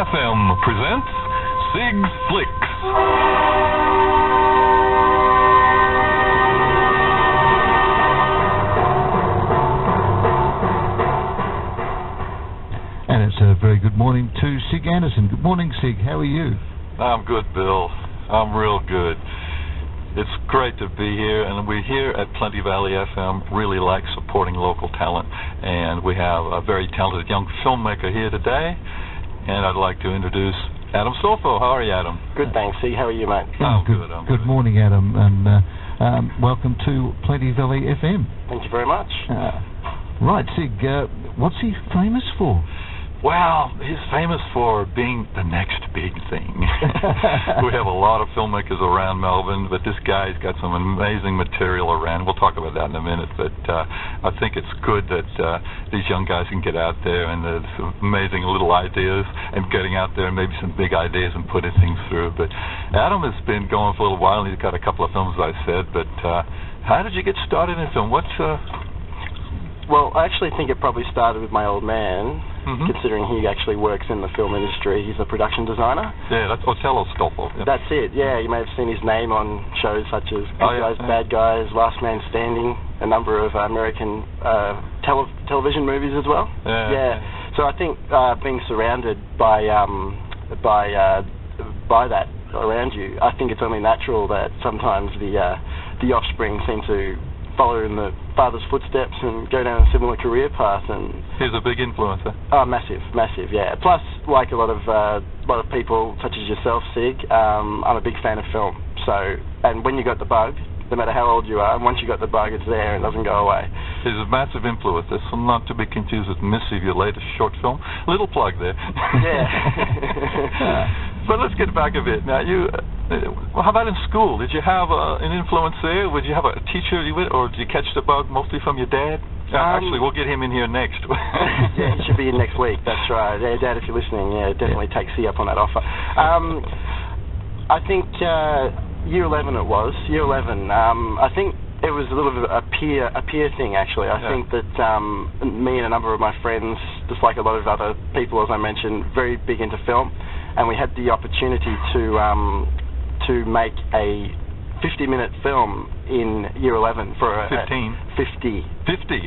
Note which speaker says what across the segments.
Speaker 1: FM presents Sig's Flicks.
Speaker 2: And it's a very good morning to Sig Anderson. Good morning, Sig. How are you?
Speaker 1: I'm good, Bill. I'm real good. It's great to be here, and we here at Plenty Valley FM really like supporting local talent, and we have a very talented young filmmaker here today, and I'd like to introduce Adam Stolfo. How are you, Adam?
Speaker 3: Good, thanks. Sig, how are you, mate?
Speaker 1: I'm good.
Speaker 2: Good morning, Adam, and welcome to Plenty Valley FM.
Speaker 3: Thank you very much.
Speaker 2: Right, Sig, what's he famous for?
Speaker 1: Well, he's famous for being the next big thing. We have a lot of filmmakers around Melbourne, but this guy's got some amazing material around. We'll talk about that in a minute, but I think it's good that these young guys can get out there, and there's some amazing little ideas, and getting out there and maybe some big ideas and putting things through. But Adam has been going for a little while, and he's got a couple of films, as I said, but how did you get started in film?
Speaker 3: Well, I actually think it probably started with my old man, considering he actually works in the film industry. He's a production designer.
Speaker 1: Yeah, that's Otello Stolfo. Yeah.
Speaker 3: That's it, yeah. You may have seen his name on shows such as Good Guys, Bad Guys, Last Man Standing, a number of American television movies as well.
Speaker 1: Yeah.
Speaker 3: So I think being surrounded by that around you, I think it's only natural that sometimes the offspring seem to follow in the father's footsteps and go down a similar career path. And
Speaker 1: he's a big influencer.
Speaker 3: Oh, massive, yeah. Plus, like a lot of people, such as yourself, Sig, I'm a big fan of film. So, and when you got the bug, no matter how old you are, once you got the bug, it's there and doesn't go away.
Speaker 1: He's a massive influence. This is not to be confused with Missy, your latest short film. Little plug there.
Speaker 3: Yeah.
Speaker 1: But let's get back a bit. Now, how about in school? Did you have an influence there? Would you have a teacher you with, or did you catch the bug mostly from your dad? Actually, we'll get him in here next.
Speaker 3: Yeah, he should be in next week. That's right. Yeah, Dad, if you're listening, definitely take C up on that offer. I think year 11 it was. Year 11. I think it was a little bit a peer thing, actually. I think that me and a number of my friends, just like a lot of other people, as I mentioned, very big into film, and we had the opportunity to make a 50-minute film in year 11 for a
Speaker 1: 50. 50,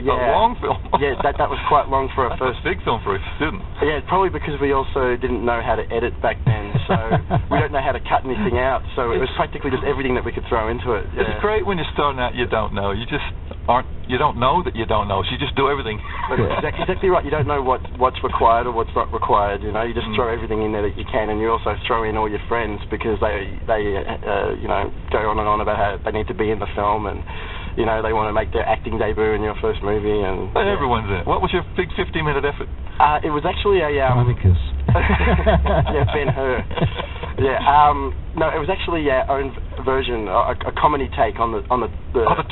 Speaker 3: yeah.
Speaker 1: A long film.
Speaker 3: Yeah, that was quite long for a first.
Speaker 1: That's a big film for a student.
Speaker 3: Yeah, probably because we also didn't know how to edit back then, so we don't know how to cut anything out. So it was practically just everything that we could throw into it. Yeah.
Speaker 1: It's great when you're starting out. You don't know. You just aren't. You don't know that you don't know. So you just do everything.
Speaker 3: That's exactly right. You don't know what's required or what's not required. You know, you just throw everything in there that you can, and you also throw in all your friends because they go on and on about how they need to be in the film, and you know, they want to make their acting debut in your first movie, and
Speaker 1: everyone's in it. What was your big 50-minute effort?
Speaker 3: It was actually a
Speaker 2: Monicus.
Speaker 3: Yeah, Ben-Hur. Yeah, no, it was actually our own version, a comedy take on the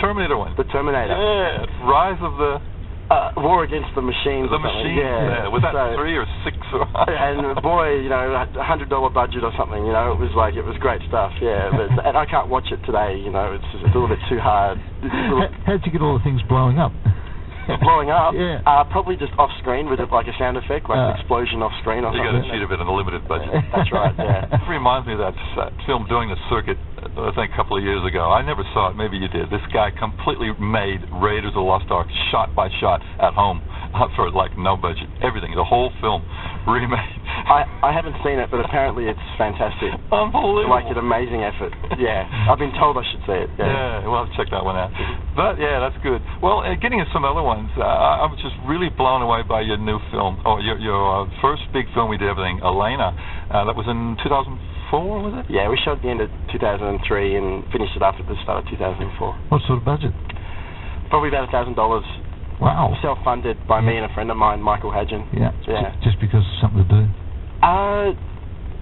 Speaker 1: Terminator one.
Speaker 3: The Terminator.
Speaker 1: Yeah, Rise of the
Speaker 3: War Against the Machines.
Speaker 1: The Machines. Yeah. Was that 3 or 6?
Speaker 3: And boy, you know, $100 budget or something. You know, it was great stuff. Yeah, and I can't watch it today. You know, it's a little bit too hard.
Speaker 2: How'd you get all the things blowing up?
Speaker 3: Blowing up?
Speaker 2: Yeah.
Speaker 3: Probably just off screen with like a sound effect, like an explosion off screen or something.
Speaker 1: You got to cheat a bit on a limited budget.
Speaker 3: That's right. Yeah.
Speaker 1: It reminds me of that film doing the circuit. I think a couple of years ago. I never saw it. Maybe you did. This guy completely made Raiders of the Lost Ark shot by shot at home for like no budget. Everything, the whole film remade.
Speaker 3: I haven't seen it, but apparently it's fantastic.
Speaker 1: Unbelievable.
Speaker 3: Like an amazing effort. Yeah, I've been told I should see it.
Speaker 1: Yeah, we'll have to check that one out. But yeah, that's good. Well, getting into some other ones, I was just really blown away by your new film, or your first big film we did, everything, Alaina. That was in 2004. Was it?
Speaker 3: Yeah, we shot at the end of 2003 and finished it up at the start of 2004.
Speaker 2: What sort of budget?
Speaker 3: Probably about $1,000.
Speaker 2: Wow.
Speaker 3: Self-funded by me and a friend of mine, Michael Hadgen.
Speaker 2: Yeah. Just because it's something to do?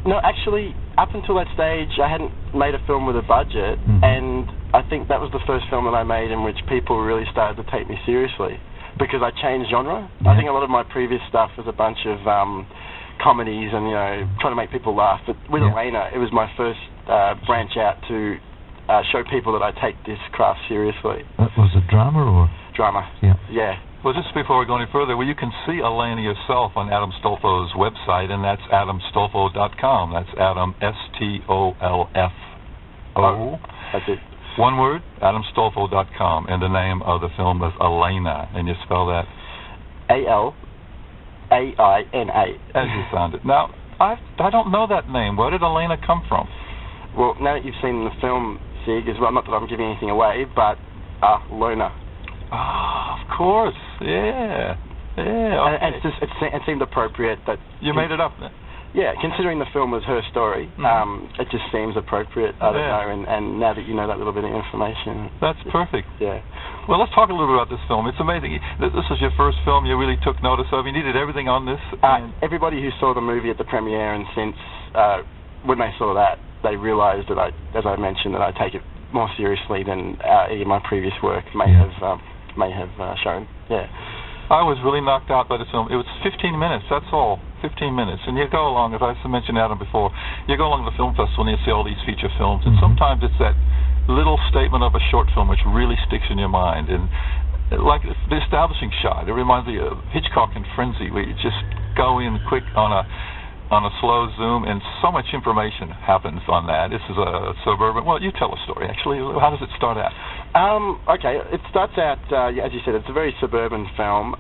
Speaker 3: No, actually, up until that stage, I hadn't made a film with a budget, and I think that was the first film that I made in which people really started to take me seriously, because I changed genre. Yeah. I think a lot of my previous stuff was a bunch of comedies and, you know, trying to make people laugh. But with Alaina, it was my first branch out to show people that I take this craft seriously.
Speaker 2: Was it drama or?
Speaker 3: drama. Yeah.
Speaker 1: Well, just before we go any further, well, you can see Alaina yourself on Adam Stolfo's website, and that's adamstolfo.com. That's Adam, S-T-O-L-F-O.
Speaker 3: That's it.
Speaker 1: One word, adamstolfo.com, and the name of the film is Alaina, and you spell that?
Speaker 3: A-L-A-I-N-A.
Speaker 1: As you found it. Now, I don't know that name. Where did Alaina come from?
Speaker 3: Well, now that you've seen the film, Sig, as well, not that I'm giving anything away, but Alaina.
Speaker 1: Ah, of course. Yeah. Okay.
Speaker 3: And it seemed appropriate that...
Speaker 1: You made it up then?
Speaker 3: Yeah, considering the film was her story, it just seems appropriate, I don't know, and now that you know that little bit of information...
Speaker 1: That's perfect.
Speaker 3: Yeah.
Speaker 1: Well, let's talk a little bit about this film. It's amazing. This was your first film you really took notice of. You needed everything on this.
Speaker 3: Everybody who saw the movie at the premiere and since, when they saw that, they realised that as I mentioned, that I take it more seriously than any of my previous work may have shown. Yeah.
Speaker 1: I was really knocked out by this film. It was 15 minutes, that's all. 15 minutes. And you go along, as I mentioned Adam before, you go along to the film festival and you see all these feature films, and sometimes it's that little statement of a short film which really sticks in your mind. And like the establishing shot, it reminds me of Hitchcock and Frenzy, where you just go in quick on a slow zoom, and so much information happens on that. This is a suburban... Well, you tell a story, actually. How does it start out?
Speaker 3: Okay, it starts out, as you said, it's a very suburban film.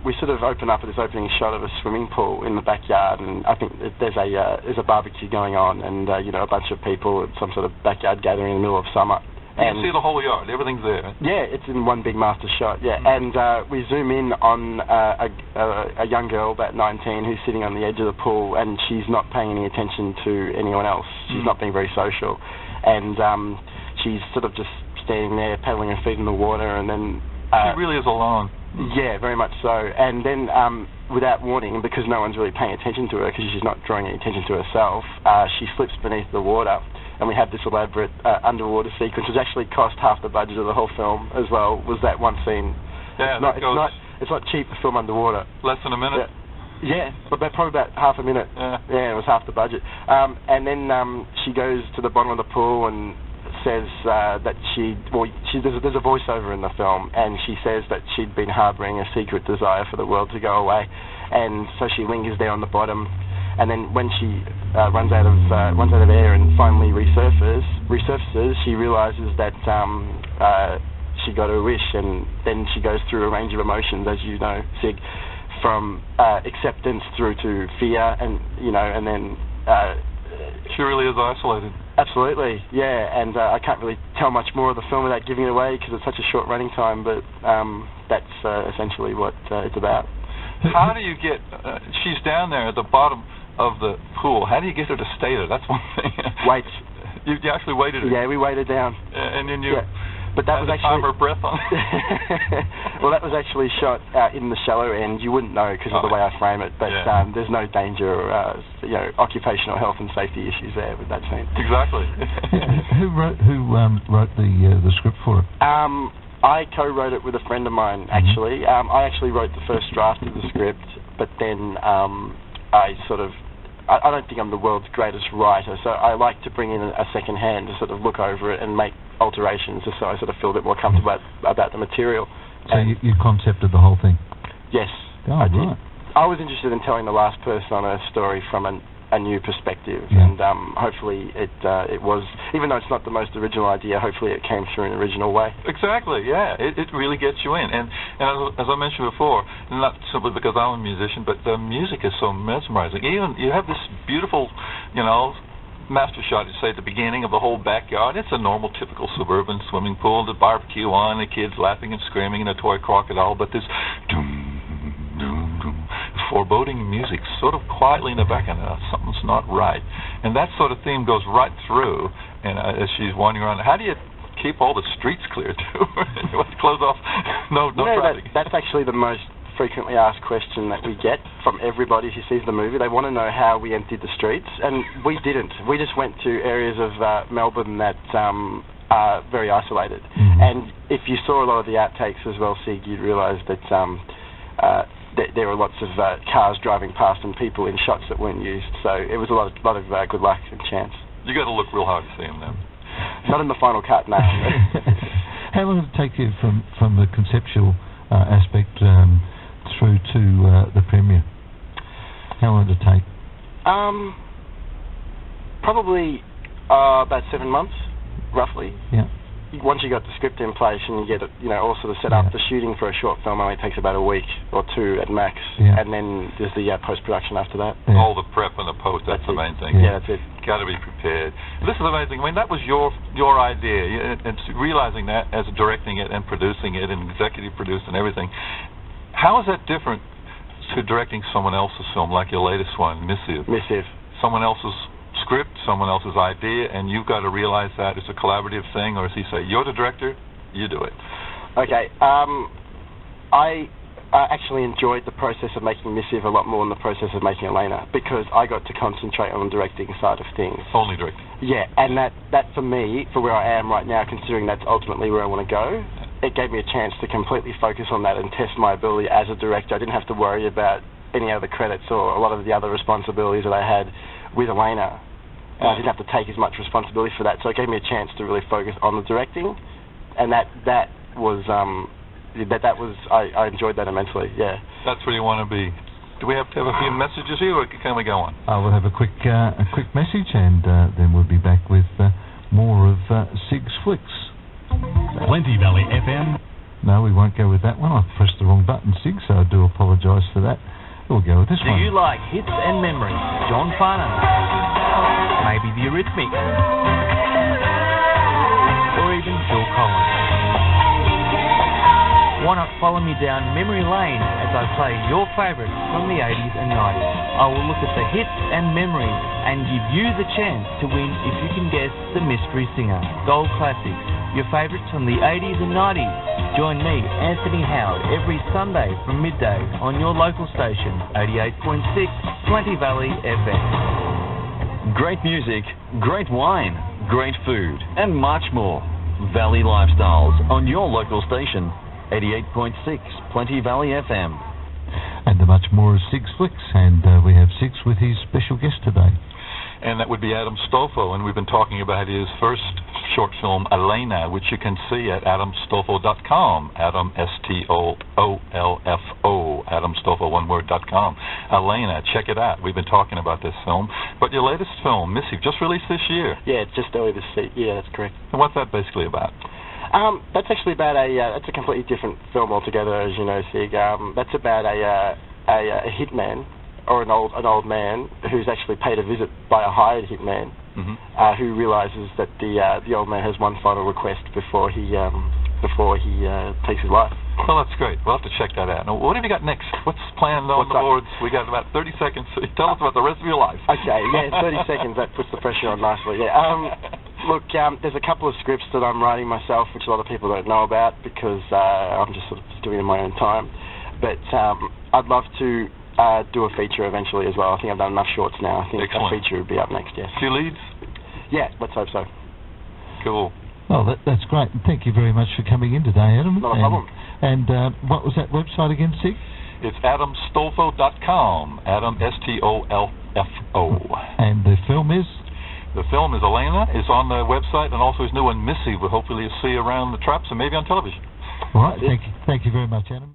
Speaker 3: We sort of open up at this opening shot of a swimming pool in the backyard, and I think there's a barbecue going on, and a bunch of people at some sort of backyard gathering in the middle of summer.
Speaker 1: And you see the whole yard, everything's there.
Speaker 3: Yeah, it's in one big master shot, and we zoom in on a young girl, about 19, who's sitting on the edge of the pool, and she's not paying any attention to anyone else. She's not being very social, and she's sort of just standing there, paddling her feet in the water, and then...
Speaker 1: she really is alone.
Speaker 3: Yeah, very much so. And then, without warning, because no one's really paying attention to her, because she's not drawing any attention to herself, she slips beneath the water. And we have this elaborate underwater sequence, which actually cost half the budget of the whole film as well, was that one scene.
Speaker 1: Yeah,
Speaker 3: it's not cheap to film underwater.
Speaker 1: Less than a minute?
Speaker 3: Yeah, but probably about half a minute. Yeah, it was half the budget. And then she goes to the bottom of the pool and says that there's a voiceover in the film, and she says that she'd been harbouring a secret desire for the world to go away. And so she lingers there on the bottom. And then when she runs out of air and finally resurfaces, she realizes that she got her wish, and then she goes through a range of emotions, as you know, Sig, from acceptance through to fear, and then
Speaker 1: she really is isolated.
Speaker 3: Absolutely, yeah. And I can't really tell much more of the film without giving it away because it's such a short running time, but that's essentially what it's about.
Speaker 1: How do you get? She's down there at the bottom of the pool. How do you get her to stay there? That's one thing.
Speaker 3: Wait.
Speaker 1: You actually waited her?
Speaker 3: Yeah, we waited down.
Speaker 1: And then you...
Speaker 3: Yeah. But that was actually...
Speaker 1: her breath on.
Speaker 3: Well, that was actually shot in the shallow end. You wouldn't know because of the way I frame it, but there's no danger, occupational health and safety issues there with that scene.
Speaker 1: Exactly.
Speaker 2: Who wrote the script for it?
Speaker 3: I co-wrote it with a friend of mine, actually. I actually wrote the first draft of the script, but then I don't think I'm the world's greatest writer, so I like to bring in a second hand to sort of look over it and make alterations just so I sort of feel a bit more comfortable about the material.
Speaker 2: So you concepted the whole thing?
Speaker 3: Yes, I did. Right. I was interested in telling the last person on a story from a new perspective, and hopefully it was, even though it's not the most original idea, hopefully it came through in an original way.
Speaker 1: Exactly, yeah. It really gets you in. And as I mentioned before, not simply because I'm a musician, but the music is so mesmerizing. Even you have this beautiful, master shot, you say, at the beginning of the whole backyard. It's a normal, typical suburban swimming pool, the barbecue on, the kids laughing and screaming, and a toy crocodile, but this foreboding music sort of quietly in the back, and something's not right. And that sort of theme goes right through, and as she's wandering around, how do you keep all the streets clear, too? Close off, no traffic.
Speaker 3: That's actually the most frequently asked question that we get from everybody who sees the movie. They want to know how we emptied the streets, and we didn't. We just went to areas of Melbourne that are very isolated. And if you saw a lot of the outtakes as well, Sig, you'd realise that there were lots of cars driving past and people in shots that weren't used. So it was a lot of good luck and chance.
Speaker 1: You got to look real hard to see them then.
Speaker 3: Not in the final cut, no.
Speaker 2: How long did it take you from the conceptual aspect through to the premiere? How long did it take?
Speaker 3: Probably about 7 months, roughly.
Speaker 2: Yeah.
Speaker 3: Once you got the script in place and you get it, all sort of set up, the shooting for a short film only takes about a week or two at max, and then there's the post-production after that.
Speaker 2: Yeah.
Speaker 1: All the prep and the post, that's the main thing.
Speaker 3: Yeah, that's it.
Speaker 1: Got to be prepared. This is amazing. I mean, that was your idea, and realizing that as directing it and producing it and executive produced and everything. How is that different to directing someone else's film, like your latest one, Missive?
Speaker 3: Missive. Someone
Speaker 1: else's script, someone else's idea, and you've got to realize that it's a collaborative thing, or as he say, you're the director, you do it.
Speaker 3: Okay. I actually enjoyed the process of making Missive a lot more than the process of making Alaina, because I got to concentrate on the directing side of things.
Speaker 1: Only directing.
Speaker 3: Yeah, and that for me, for where I am right now, considering that's ultimately where I want to go, it gave me a chance to completely focus on that and test my ability as a director. I didn't have to worry about any other credits or a lot of the other responsibilities that I had with Alaina. I didn't have to take as much responsibility for that, so it gave me a chance to really focus on the directing, and I enjoyed that immensely. Yeah.
Speaker 1: That's where you want to be. Do we have to have a few messages here, or can we go on?
Speaker 2: We'll have a quick message, and then we'll be back with more of Sig's Flicks.
Speaker 4: Plenty Valley FM.
Speaker 2: No, we won't go with that one. I've pressed the wrong button, Sig, so I do apologise for that. We'll go with this one.
Speaker 4: Do you like hits and memories? John Farnham. Maybe the Eurythmics. Or even Phil Collins. Why not follow me down memory lane as I play your favourites from the 80s and 90s. I will look at the hits and memories and give you the chance to win if you can guess the mystery singer. Gold Classics, your favourites from the 80s and 90s. Join me, Anthony Howard, every Sunday from midday on your local station, 88.6 Plenty Valley FM.
Speaker 5: Great music, great wine, great food, and much more. Valley Lifestyles on your local station, 88.6 Plenty Valley FM.
Speaker 2: And the much more of Sig's Flicks, and we have Sig with his special guest today.
Speaker 1: And that would be Adam Stolfo, and we've been talking about his first short film, Alaina, which you can see at adamstolfo.com. Adam, S-T-O-O-L-F-O, adamstolfo, one word.com. Alaina, check it out. We've been talking about this film. But your latest film, Missive, just released this year.
Speaker 3: Yeah, just early this year. Yeah, that's correct.
Speaker 1: And what's that basically about?
Speaker 3: That's actually about that's a completely different film altogether, as you know, Sig. That's about a hitman, or an old man who's actually paid a visit by a hired hitman, who realizes that the old man has one final request before he takes his life.
Speaker 1: Well, that's great. We'll have to check that out. Now, what have you got next? What's planned on the boards? We got about 30 seconds. So tell us about the rest of your life.
Speaker 3: Okay, yeah, 30 seconds. That puts the pressure on nicely. Yeah. Look, there's a couple of scripts that I'm writing myself, which a lot of people don't know about because I'm just sort of doing it in my own time. But I'd love to do a feature eventually as well. I think I've done enough shorts now. I think a feature would be up next, yes.
Speaker 1: Few leads?
Speaker 3: Yeah, let's hope so.
Speaker 1: Cool.
Speaker 2: Well, that's great. Thank you very much for coming in today, Adam.
Speaker 3: Not a problem.
Speaker 2: And what was that website again, Sig?
Speaker 1: It's adamstolfo.com. Adam, S-T-O-L-F-O.
Speaker 2: And the film is?
Speaker 1: The film is Alaina, is on the website, and also his new one, Missive, we'll hopefully see around the traps and maybe on television.
Speaker 2: All right. Thank you very much, Adam.